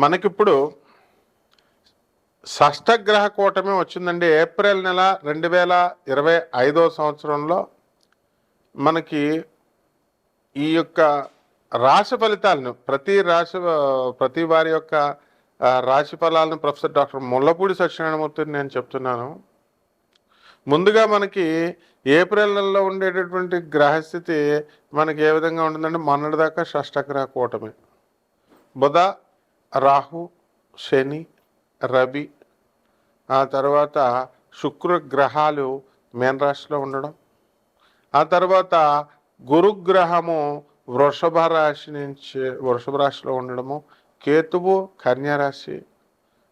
మనకిప్పుడు షష్టగ్రహ కూటమి వచ్చిందండి. ఏప్రిల్ నెల 2025 సంవత్సరంలో మనకి ఈ యొక్క రాశి ఫలితాలను ప్రతి వారి యొక్క రాశి ఫలాలను ప్రొఫెసర్ డాక్టర్ ముల్లపూడి సత్యనారాయణమూర్తిని నేను చెప్తున్నాను. ముందుగా మనకి ఏప్రిల్ నెలలో ఉండేటటువంటి గ్రహస్థితి మనకి ఏ విధంగా ఉంటుందంటే, మొన్నటిదాకా షష్టగ్రహ కూటమి బుధ, రాహు, శని, రవి, ఆ తర్వాత శుక్ర గ్రహాలు మీన రాశిలో ఉండడం, ఆ తర్వాత గురుగ్రహము వృషభ రాశిలో ఉండడము, కేతువు కన్యారాశి,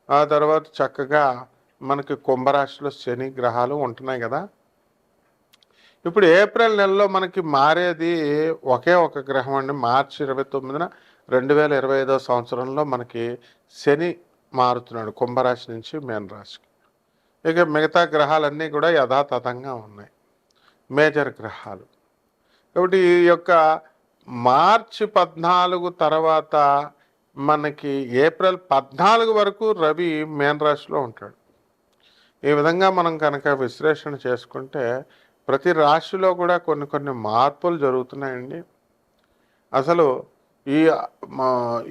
ఆ తర్వాత చక్కగా మనకి కుంభరాశిలో శని గ్రహాలు ఉంటున్నాయి కదా. ఇప్పుడు ఏప్రిల్ నెలలో మనకి మారేది ఒకే ఒక గ్రహం అండి. మార్చి 29న 2025 సంవత్సరంలో మనకి శని మారుతున్నాడు కుంభరాశి నుంచి మీన రాశికి. ఇక మిగతా గ్రహాలన్నీ కూడా యథాతథంగా ఉన్నాయి, మేజర్ గ్రహాలు. కాబట్టి ఈ యొక్క మార్చి 14 తర్వాత మనకి ఏప్రిల్ 14 వరకు రవి మీన రాశిలో ఉంటాడు. ఈ విధంగా మనం కనుక విశ్లేషణ చేసుకుంటే ప్రతి రాశిలో కూడా కొన్ని మార్పులు జరుగుతున్నాయండి. అసలు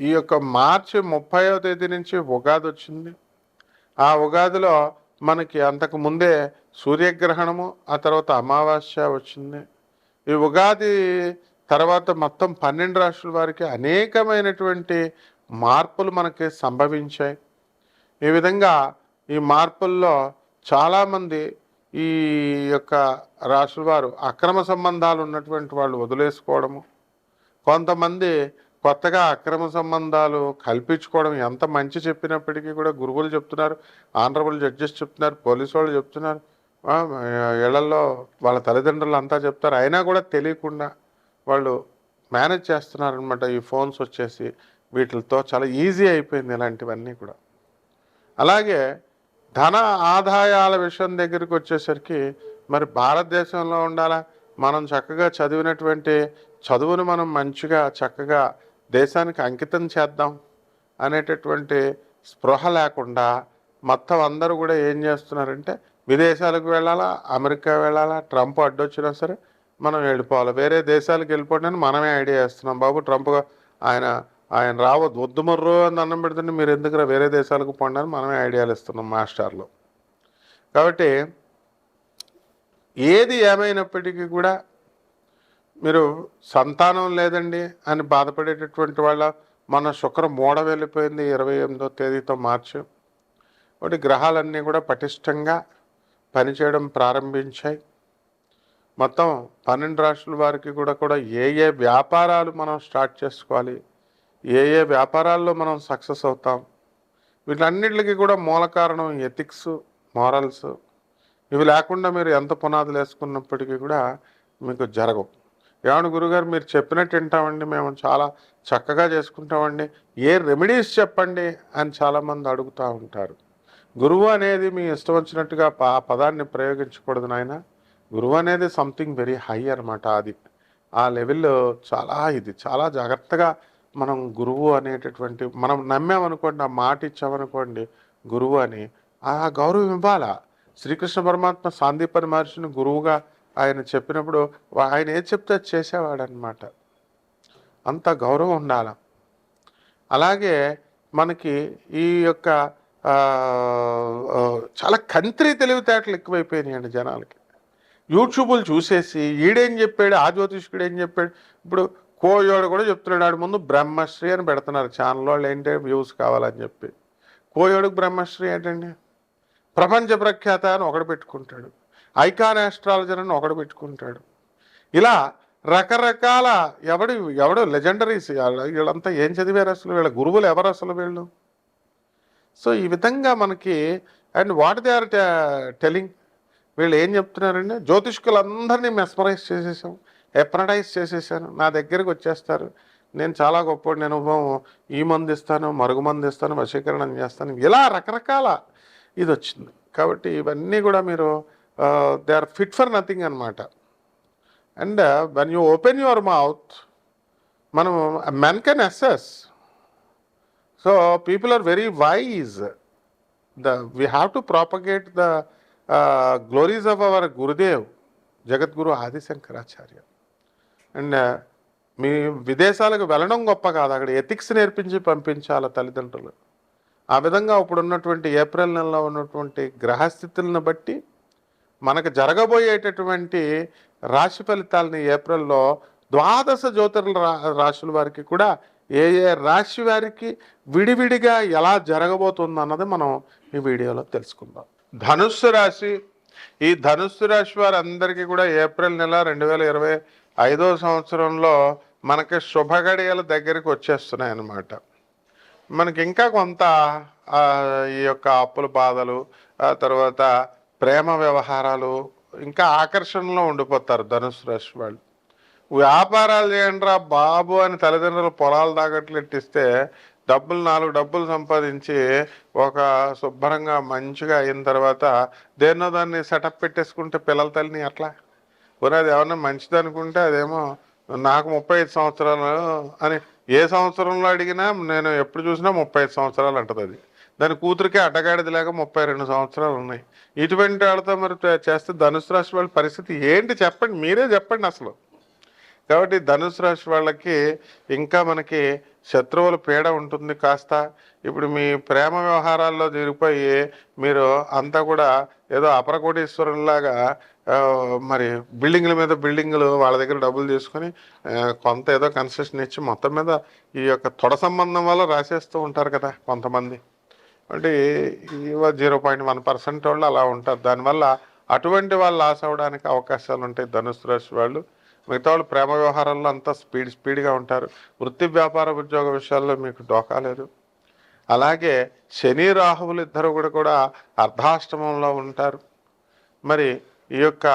ఈ యొక్క మార్చి 30వ తేదీ నుంచి ఉగాది వచ్చింది. ఆ ఉగాదిలో మనకి అంతకు ముందే సూర్యగ్రహణము, ఆ తర్వాత అమావాస్య వచ్చింది. ఈ ఉగాది తర్వాత మొత్తం 12 రాశుల వారికి అనేకమైనటువంటి మార్పులు మనకి సంభవించాయి. ఈ విధంగా ఈ మార్పుల్లో చాలామంది ఈ యొక్క రాశుల వారు అక్రమ సంబంధాలు ఉన్నటువంటి వాళ్ళు వదిలేసుకోవడము, కొంతమంది కొత్తగా అక్రమ సంబంధాలు కల్పించుకోవడం. ఎంత మంచి చెప్పినప్పటికీ కూడా గురువులు చెప్తున్నారు, ఆనరబుల్ జడ్జెస్ చెప్తున్నారు, పోలీసు వాళ్ళు చెప్తున్నారు, ఇళ్లలో వాళ్ళ తల్లిదండ్రులు అంతా చెప్తారు, అయినా కూడా తెలియకుండా వాళ్ళు మేనేజ్ చేస్తున్నారనమాట. ఈ ఫోన్స్ వచ్చేసి వీటితో చాలా ఈజీ అయిపోయింది ఇలాంటివన్నీ కూడా. అలాగే ధన ఆదాయాల విషయం దగ్గరికి వచ్చేసరికి మరి భారతదేశంలో ఉండాలా, మనం చక్కగా చదివినటువంటి చదువును మనం మంచిగా చక్కగా దేశానికి అంకితం చేద్దాం అనేటటువంటి స్పృహ లేకుండా మొత్తం అందరూ కూడా ఏం చేస్తున్నారంటే, విదేశాలకు వెళ్ళాలా, అమెరికా వెళ్ళాలా, ట్రంప్ అడ్డొచ్చినా సరే మనం వెళ్ళిపోవాలి, వేరే దేశాలకు వెళ్ళిపోవడానికి మనమే ఐడియా వేస్తున్నాం. బాబు ట్రంప్ ఆయన రావద్దు, వద్దు మర్రో అని అన్నం పెడుతుంటే మీరు ఎందుకు వేరే దేశాలకు పోండి మనమే ఐడియాలు ఇస్తున్నాం మాస్టర్లు. కాబట్టి ఏది ఏమైనప్పటికీ కూడా మీరు సంతానం లేదండి అని బాధపడేటటువంటి వాళ్ళ మన శుక్రం మూడ వెళ్ళిపోయింది 28వ తేదీతో మార్చి. ఒకటి గ్రహాలన్నీ కూడా పటిష్టంగా పనిచేయడం ప్రారంభించాయి. మొత్తం 12 రాశుల వారికి కూడా ఏ వ్యాపారాలు మనం స్టార్ట్ చేసుకోవాలి, ఏ వ్యాపారాల్లో మనం సక్సెస్ అవుతాం, వీటన్నిటికీ కూడా మూల కారణం ఎథిక్స్, మారల్స్. ఇవి లేకుండా మీరు ఎంత పునాదులు వేసుకున్నప్పటికీ కూడా మీకు జరగవు. ఏమన్నా గురుగారు మీరు చెప్పినట్టు వింటామండి, మేము చాలా చక్కగా చేసుకుంటామండి, ఏ రెమెడీస్ చెప్పండి అని చాలామంది అడుగుతూ ఉంటారు. గురువు అనేది మీ ఇష్టం వచ్చినట్టుగా పదాన్ని ప్రయోగించకూడదు నాయన. గురువు అనేది సంథింగ్ వెరీ హై అనమాట. అది ఆ లెవెల్లో చాలా జాగ్రత్తగా మనం గురువు అనేటటువంటి మనం నమ్మామనుకోండి, ఆ మాట ఇచ్చామనుకోండి గురువు అని, ఆ గౌరవం ఇవ్వాలా. శ్రీకృష్ణ పరమాత్మ సాందీపని మహర్షిని గురువుగా ఆయన చెప్పినప్పుడు ఆయన ఏది చెప్తే అది చేసేవాడనమాట. అంత గౌరవం ఉండాల. అలాగే మనకి ఈ యొక్క చాలా తెలివితేటలు ఎక్కువైపోయినాయండి జనాలకి. యూట్యూబ్లు చూసేసి ఈడేం చెప్పాడు, ఆ జ్యోతిష్కుడు ఏం చెప్పాడు. ఇప్పుడు కోయోడు కూడా చెప్తున్నాడు, ఆడు ముందు బ్రహ్మశ్రీ అని పెడుతున్నారు ఛానల్ వాళ్ళు, ఏంటంటే వ్యూస్ కావాలని చెప్పి. కోయోడుకు బ్రహ్మశ్రీ ఏంటండి, ప్రపంచ ప్రఖ్యాత అని ఒకడు పెట్టుకుంటాడు, ఐకాన్ ఆస్ట్రాలజర్ అని ఒకడు పెట్టుకుంటాడు. ఇలా రకరకాల ఎవడు లెజెండరీస్. వీళ్ళంతా ఏం చదివారు అసలు, వీళ్ళ గురువులు ఎవరు అసలు వీళ్ళు? సో ఈ విధంగా మనకి and what they are telling, వీళ్ళు ఏం చెప్తున్నారండి, జ్యోతిష్కులందరినీ మెస్మరైజ్ చేసేసాం, ఎప్రటైజ్ చేసేసాను, నా దగ్గరికి వచ్చేస్తారు, నేను చాలా గొప్ప, నేను ఈ మందు ఇస్తాను, మరుగు మందు ఇస్తాను, వశీకరణం చేస్తాను, ఇలా రకరకాల ఇది వచ్చింది. కాబట్టి ఇవన్నీ కూడా మీరు they are fit for nothing అనమాట. And when you open your mouth, మనం men can assess. So people are very wise. We have to propagate the glories of our Gurudev, Jagadguru Adi Shankaracharya. And మీ విదేశాలకు వెళ్ళడం గొప్ప కాదు, అక్కడ ఎథిక్స్ నేర్పించి పంపించాలి తల్లిదండ్రులు. ఆ విధంగా ఇప్పుడు ఉన్నటువంటి ఏప్రిల్ నెలలో ఉన్నటువంటి గ్రహస్థితులను బట్టి మనకు జరగబోయేటటువంటి రాశి ఫలితాలని ఏప్రిల్లో ద్వాదశ జ్యోతిర్ల రాశుల వారికి కూడా ఏ ఏ రాశి వారికి విడివిడిగా ఎలా జరగబోతుంది అన్నది మనం ఈ వీడియోలో తెలుసుకుందాం. ధనుస్సు రాశి. ఈ ధనుస్సు రాశి వారందరికీ కూడా ఏప్రిల్ నెల 2025 సంవత్సరంలో మనకి శుభగడియల దగ్గరికి వచ్చేస్తున్నాయి అన్నమాట. మనకి ఇంకా కొంత ఈ యొక్క అప్పుల బాధలు, తర్వాత ప్రేమ వ్యవహారాలు, ఇంకా ఆకర్షణలో ఉండిపోతారు ధనుసు రాశి వాళ్ళు. వ్యాపారాలు చేయండి రా బాబు అని తల్లిదండ్రులు పొలాలు తాగట్లు ఎట్టిస్తే నాలుగు డబ్బులు సంపాదించి ఒక శుభ్రంగా మంచిగా అయిన తర్వాత దేన్నో దాన్ని సెటప్ పెట్టేసుకుంటే పిల్లల తల్లిని అట్లా అది ఏమన్నా మంచిది అనుకుంటే అదేమో నాకు 35 సంవత్సరాలు అని ఏ సంవత్సరంలో అడిగినా నేను ఎప్పుడు చూసినా 35 సంవత్సరాలు అంటది. అది దాని కూతురికి అడ్డగాడిది లేక 32 సంవత్సరాలు ఉన్నాయి. ఇటువంటి వాళ్ళతో మరి చేస్తే ధనుసు రాశి వాళ్ళ పరిస్థితి ఏంటి చెప్పండి, మీరే చెప్పండి అసలు. కాబట్టి ధనుసు రాశి వాళ్ళకి ఇంకా మనకి శత్రువుల పీడ ఉంటుంది కాస్త. ఇప్పుడు మీ ప్రేమ వ్యవహారాల్లో జరిగిపోయి మీరు అంతా కూడా ఏదో అపరకోటీశ్వరులాగా మరి బిల్డింగ్ల మీద బిల్డింగ్లు వాళ్ళ దగ్గర డబ్బులు తీసుకొని కొంత ఏదో కన్సెషన్ ఇచ్చి మొత్తం మీద ఈ యొక్క తొడ సంబంధం వల్ల రాసేస్తూ ఉంటారు కదా కొంతమంది. అంటే 0.1% వాళ్ళు అలా ఉంటారు. దానివల్ల అటువంటి వాళ్ళు లాస్ అవ్వడానికి అవకాశాలు ఉంటాయి ధనుసు రాశి వాళ్ళు. మిగతా వాళ్ళు ప్రేమ వ్యవహారాల్లో అంతా స్పీడ్గా ఉంటారు. వృత్తి వ్యాపార ఉద్యోగ విషయాల్లో మీకు డోకా లేదు. అలాగే శని రాహువులు ఇద్దరు కూడా అర్ధాష్టమంలో ఉంటారు. మరి ఈ యొక్క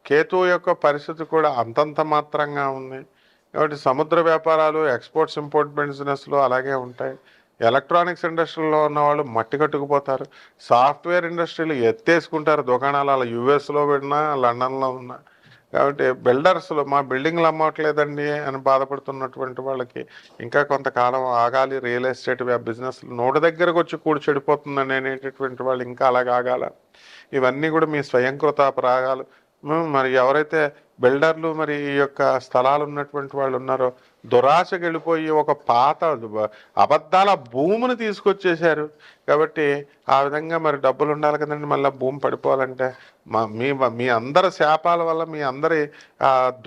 కేతువు యొక్క పరిస్థితి కూడా అంతంత మాత్రంగా ఉంది. కాబట్టి సముద్ర వ్యాపారాలు, ఎక్స్పోర్ట్స్ ఇంపోర్ట్ బిజినెస్లు అలాగే ఉంటాయి. ఎలక్ట్రానిక్స్ ఇండస్ట్రీలో ఉన్న వాళ్ళు మట్టి కట్టుకుపోతారు. సాఫ్ట్వేర్ ఇండస్ట్రీలు ఎత్తేసుకుంటారు దుకాణాలు, అలా యుఎస్లో ఉన్నా లండన్లో ఉన్నా. కాబట్టి బిల్డర్స్లో మా బిల్డింగ్లు అమ్మట్లేదండి అని బాధపడుతున్నటువంటి వాళ్ళకి ఇంకా కొంతకాలం ఆగాలి. రియల్ ఎస్టేట్ బిజినెస్ నోటి దగ్గరకు వచ్చి కూడి చెడిపోతుందని అనేటటువంటి వాళ్ళు ఇంకా అలాగ ఆగాల. ఇవన్నీ కూడా మీ స్వయంకృత అపరాగాలు. మరి ఎవరైతే బిల్డర్లు మరి ఈ యొక్క స్థలాలు ఉన్నటువంటి వాళ్ళు ఉన్నారో దురాశకు వెళ్ళిపోయి ఒక పాత అబద్ధాల భూమిని తీసుకొచ్చేసారు. కాబట్టి ఆ విధంగా మరి డబ్బులు ఉండాలి కదండి, మళ్ళీ భూమి పడిపోవాలంటే మీ అందరి శాపాల వల్ల, మీ అందరి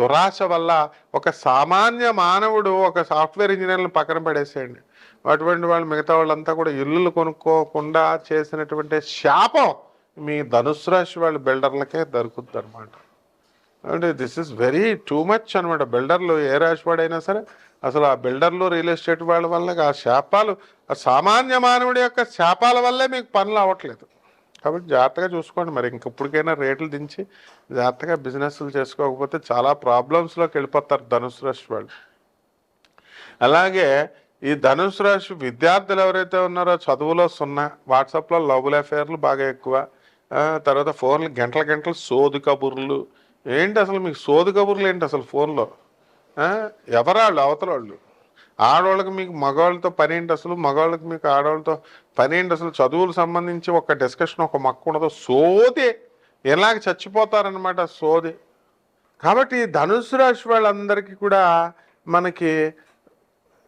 దురాశ వల్ల ఒక సామాన్య మానవుడు ఒక సాఫ్ట్వేర్ ఇంజనీర్లను పక్కన పడేసేయండి. అటువంటి వాళ్ళు మిగతా వాళ్ళంతా కూడా ఇల్లులు కొనుక్కోకుండా చేసినటువంటి శాపం మీ ధనుసు రాశి వాళ్ళ బిల్డర్లకే దొరుకుతుంది అనమాట. అంటే this is very too much అనమాట. బిల్డర్లు ఏ రాశి వాడైనా సరే అసలు ఆ బిల్డర్లు రియల్ ఎస్టేట్ వాళ్ళ వల్ల ఆ శాపాలు, ఆ సామాన్య మానవుడి యొక్క శాపాల వల్లే మీకు పనులు అవ్వట్లేదు. కాబట్టి జాగ్రత్తగా చూసుకోండి. మరి ఇంకప్పటికైనా రేట్లు దించి జాగ్రత్తగా బిజినెస్లు చేసుకోకపోతే చాలా ప్రాబ్లమ్స్లోకి వెళ్ళిపోతారు ధనుసు రాశి వాళ్ళు. అలాగే ఈ ధనుసు రాశి విద్యార్థులు ఎవరైతే ఉన్నారో చదువులో సున్నా, వాట్సాప్లో లవ్ అఫేర్లు బాగా ఎక్కువ, తర్వాత ఫోన్లు గంటల సోది కబుర్లు. ఏంటి అసలు మీకు సోది కబుర్లు ఏంటి అసలు ఫోన్లో? ఎవరాళ్ళు అవతల వాళ్ళు? ఆడవాళ్ళకి మీకు మగవాళ్ళతో పని ఏంటి అసలు? మగవాళ్ళకి మీకు ఆడవాళ్ళతో పని ఏంటి అసలు? చదువులకు సంబంధించి ఒక డిస్కషన్, ఒక మక్కు ఉండదు, సోది. ఎలాగ చచ్చిపోతారనమాట సోది. కాబట్టి ధనుసు రాశి వాళ్ళందరికీ కూడా మనకి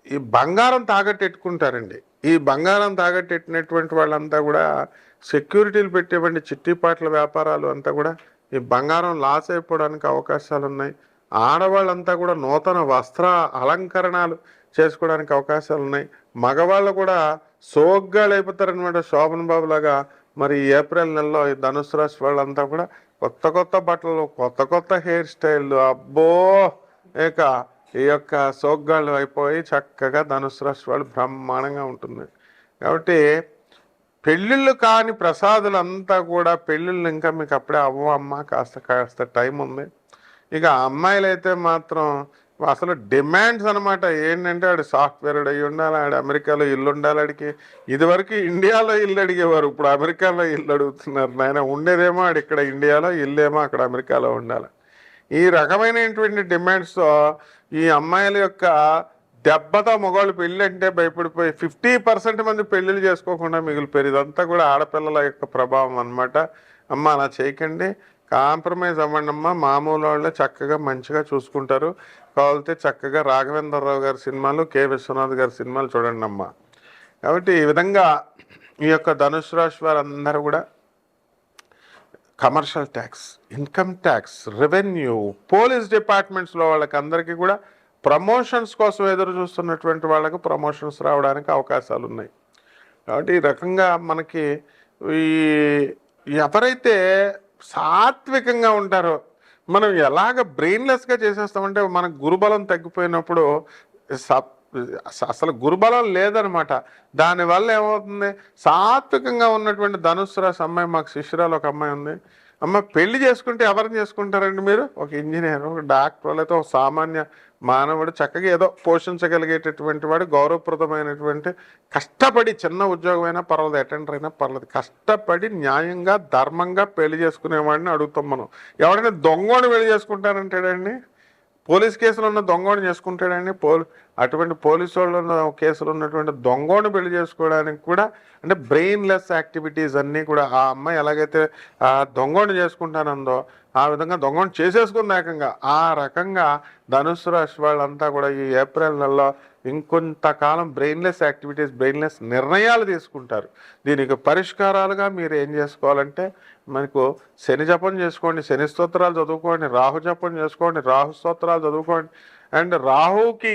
ఈ బంగారం తాగట్టెట్టుకుంటారండి. ఈ బంగారం తాగట్టెట్టినటువంటి వాళ్ళంతా కూడా సెక్యూరిటీలు పెట్టేవండి చిట్టిపాట్ల వ్యాపారాలు అంతా కూడా ఈ బంగారం లాస్ అయిపోవడానికి అవకాశాలు ఉన్నాయి. ఆడవాళ్ళంతా కూడా నూతన వస్త్ర అలంకరణలు చేసుకోవడానికి అవకాశాలు ఉన్నాయి. మగవాళ్ళు కూడా సోగ్గాలు అయిపోతారనమాట శోభన్ బాబు లాగా. మరి ఏప్రిల్ నెలలో ఈ ధనుసు రాశి వాళ్ళంతా కూడా కొత్త బట్టలు, కొత్త హెయిర్ స్టైల్, అబ్బో ఇక ఈ యొక్క సోగ్గాళ్ళు అయిపోయి చక్కగా ధనుసు రాశి వాళ్ళు బ్రహ్మాండంగా ఉంటుంది. కాబట్టి పెళ్ళిళ్ళు కాని ప్రసాదులంతా కూడా పెళ్ళిళ్ళు ఇంకా మీకు అప్పుడే అమ్మ కాస్త టైం ఉంది. ఇక అమ్మాయిలు అయితే మాత్రం అసలు డిమాండ్స్ అనమాట. ఏంటంటే ఆడు సాఫ్ట్వేర్ అయ్యి ఉండాలి, ఆడు అమెరికాలో ఇల్లు ఉండాలి. ఆడికి ఇదివరకు ఇండియాలో ఇల్లు అడిగేవారు, ఇప్పుడు అమెరికాలో ఇల్లు అడుగుతున్నారు. నాయన ఉండేదేమో ఆడు ఇక్కడ ఇండియాలో, ఇల్లేమో అక్కడ అమెరికాలో ఉండాలి. ఈ రకమైనటువంటి డిమాండ్స్తో ఈ అమ్మాయిల యొక్క దెబ్బతో మగవాళ్ళు పెళ్ళి అంటే భయపడిపోయి 50% మంది పెళ్ళిళ్ళు చేసుకోకుండా మిగిలిపోయారు. ఇదంతా కూడా ఆడపిల్లల యొక్క ప్రభావం అన్నమాట. అమ్మ అలా చేయకండి, కాంప్రమైజ్ అవ్వండి అమ్మ. మామూలు వాళ్ళే చక్కగా మంచిగా చూసుకుంటారు. కావాలితే చక్కగా రాఘవేంద్రరావు గారి సినిమాలు, కె విశ్వనాథ్ గారి సినిమాలు చూడండి అమ్మ. కాబట్టి ఈ విధంగా ఈ యొక్క ధనుసు రాశి వారందరూ కూడా commercial tax, income tax, revenue, police డిపార్ట్మెంట్స్లో వాళ్ళకి అందరికీ కూడా ప్రమోషన్స్ కోసం ఎదురు చూస్తున్నటువంటి వాళ్ళకు ప్రమోషన్స్ రావడానికి అవకాశాలు ఉన్నాయి. కాబట్టి ఈ రకంగా మనకి ఈ ఎవరైతే సాత్వికంగా ఉంటారో, మనం ఎలాగ బ్రెయిన్లెస్గా చేసేస్తామంటే మనకు గురుబలం తగ్గిపోయినప్పుడు అసలు గురుబలం లేదనమాట. దానివల్ల ఏమవుతుంది, సాత్వికంగా ఉన్నటువంటి ధనుస్సు రాశి అమ్మాయి, మాకు శిష్యురాలు ఒక అమ్మాయి ఉంది. అమ్మ పెళ్లి చేసుకుంటే ఎవరిని చేసుకుంటారండి మీరు? ఒక ఇంజనీర్, ఒక డాక్టర్, లేకపోతే ఒక సామాన్య మానవుడు చక్కగా ఏదో పోషించగలిగేటటువంటి వాడు, గౌరవప్రదమైనటువంటి, కష్టపడి చిన్న ఉద్యోగమైనా పర్వాలేదు, అటెండర్ అయినా పర్వాలేదు, కష్టపడి న్యాయంగా ధర్మంగా పెళ్లి చేసుకునేవాడిని అడుగుతాం మనం. ఎవరైనా దొంగని పెళ్లి చేసుకుంటారంటాడండి? పోలీస్ కేసులో ఉన్న దొంగోని చేసుకుంటాడండి? అటువంటి పోలీసు వాళ్ళు కేసులో ఉన్నటువంటి దొంగోని పెళ్లి చేసుకోవడానికి కూడా అంటే బ్రెయిన్లెస్ యాక్టివిటీస్ అన్నీ కూడా. ఆ అమ్మాయి ఎలాగైతే ఆ దొంగోని చేసుకుంటానందో ఆ విధంగా దొంగోని చేసేసుకుంది ఏకంగా. ఆ రకంగా ధనుస్సు రాశి వాళ్ళంతా కూడా ఈ ఏప్రిల్ నెలలో ఇంకొంతకాలం బ్రెయిన్లెస్ యాక్టివిటీస్, బ్రెయిన్లెస్ నిర్ణయాలు తీసుకుంటారు. దీనికి పరిష్కారాలుగా మీరు ఏం చేసుకోవాలంటే, మనకు శని జపం చేసుకోండి, శని స్తోత్రాలు చదువుకోండి, రాహు జపం చేసుకోండి, రాహు స్తోత్రాలు చదువుకోండి. అండ్ రాహుకి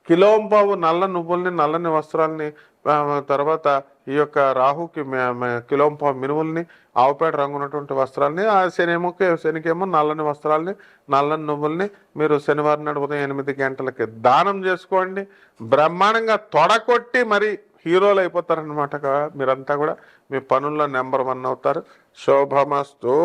కిలోంపావు నల్ల నువ్వుల్ని, నల్లని వస్త్రాలని, తర్వాత ఈ యొక్క రాహుకి కిలోంపావు మినువుల్ని, ఆవుపేట రంగు ఉన్నటువంటి వస్త్రాలని, ఆ శనికేమో నల్లని వస్త్రాలని, నల్లని నువ్వుల్ని మీరు శనివారం నాడు ఉదయం 8 గంటలకి దానం చేసుకోండి. బ్రహ్మాండంగా తొడకొట్టి మరి హీరోలు అయిపోతారనమాట. మీరంతా కూడా మీ పనుల్లో నెంబర్ 1 అవుతారు. శోభమస్తు.